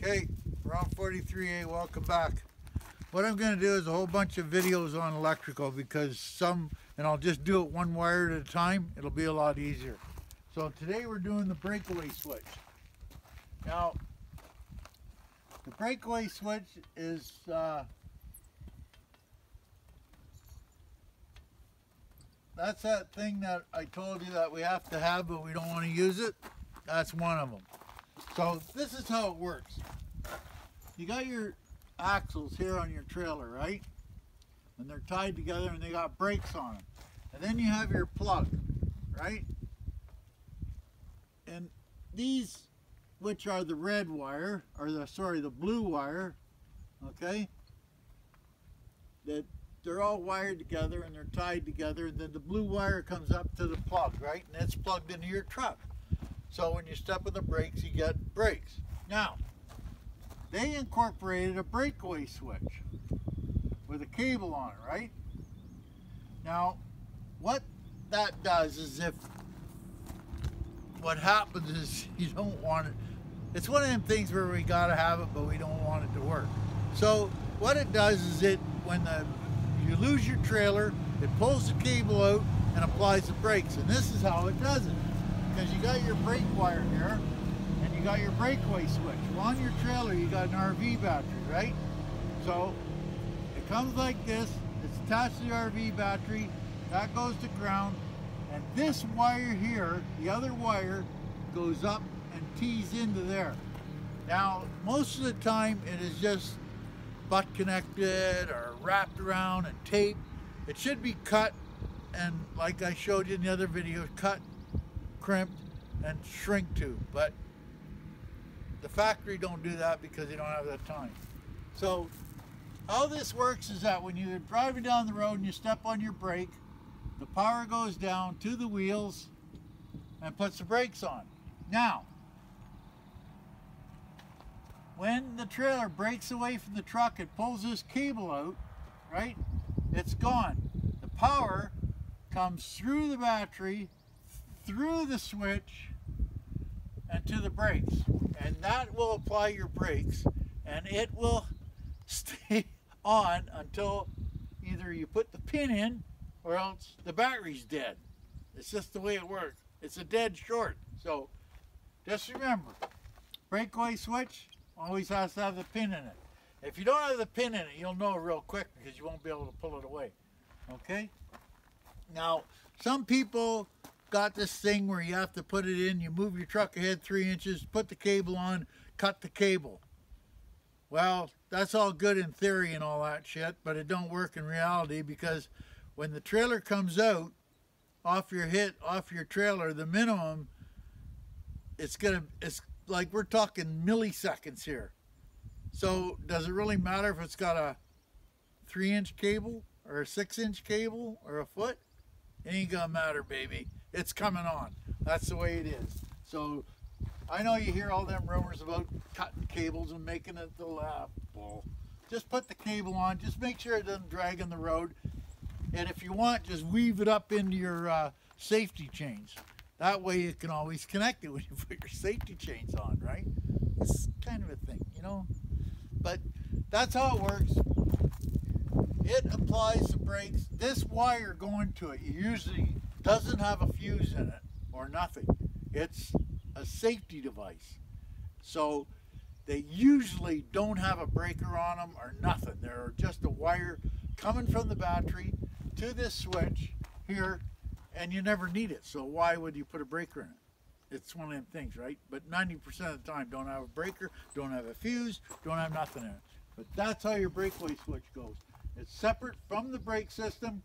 Okay, we're on 43A, welcome back. What I'm going to do is a whole bunch of videos on electrical because and I'll just do it one wire at a time. It'll be a lot easier. So today we're doing the breakaway switch. Now, the breakaway switch is that's that thing that I told you that we have to have but we don't want to use it. That's one of them. So this is how it works. You got your axles here on your trailer, right? And they're tied together and they got brakes on them. And then you have your plug, right? And these, which are the red wire, or the blue wire, okay? They're all wired together and they're tied together, and then the blue wire comes up to the plug, right? And it's plugged into your truck. So when you step on the brakes, you get brakes. Now, they incorporated a breakaway switch with a cable on it, right? Now, what that does is what happens is you don't want it. It's one of them things where we gotta have it, but we don't want it to work. So what it does is when you lose your trailer, it pulls the cable out and applies the brakes. And this is how it does it. Because you got your brake wire here, and you got your breakaway switch. Well, on your trailer, you got an RV battery, right? So it comes like this. It's attached to the RV battery. That goes to ground. And this wire here, the other wire, goes up and tees into there. Now, most of the time, it is just butt connected or wrapped around and taped. It should be cut, and like I showed you in the other video, cut, crimped, and shrink to, but the factory don't do that because they don't have that time. So how this works is that when you're driving down the road and you step on your brake, the power goes down to the wheels and puts the brakes on. Now, when the trailer breaks away from the truck, it pulls this cable out, right? It's gone. The power comes through the battery, through the switch, and to the brakes, and that will apply your brakes, and it will stay on until either you put the pin in or else the battery's dead. It's just the way it works. It's a dead short. So just remember, breakaway switch always has to have the pin in it. If you don't have the pin in it, you'll know real quick because you won't be able to pull it away. Okay? Now, some people got this thing where you have to put it in, you move your truck ahead 3 inches, put the cable on, cut the cable. Well, that's all good in theory and all that shit, but it don't work in reality, because when the trailer comes out off your trailer, the minimum, it's like we're talking milliseconds here. So does it really matter if it's got a 3-inch cable or a 6-inch cable or a foot? It ain't gonna matter, baby. It's coming on. That's the way it is. So I know you hear all them rumors about cutting cables and making it the bull. Just put the cable on. Just make sure it doesn't drag on the road. And if you want, just weave it up into your safety chains. That way you can always connect it when you put your safety chains on, right? It's kind of a thing, you know? But that's how it works. It applies the brakes. This wire going to it usually doesn't have a fuse in it or nothing. It's a safety device. So they usually don't have a breaker on them or nothing. They're just a wire coming from the battery to this switch here, and you never need it. So why would you put a breaker in it? It's one of them things, right? But 90% of the time, don't have a breaker, don't have a fuse, don't have nothing in it. But that's how your breakaway switch goes. It's separate from the brake system.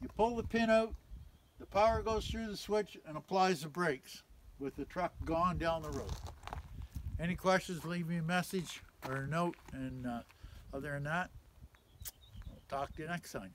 You pull the pin out, the power goes through the switch and applies the brakes with the truck gone down the road. Any questions, leave me a message or a note, and other than that, I'll talk to you next time.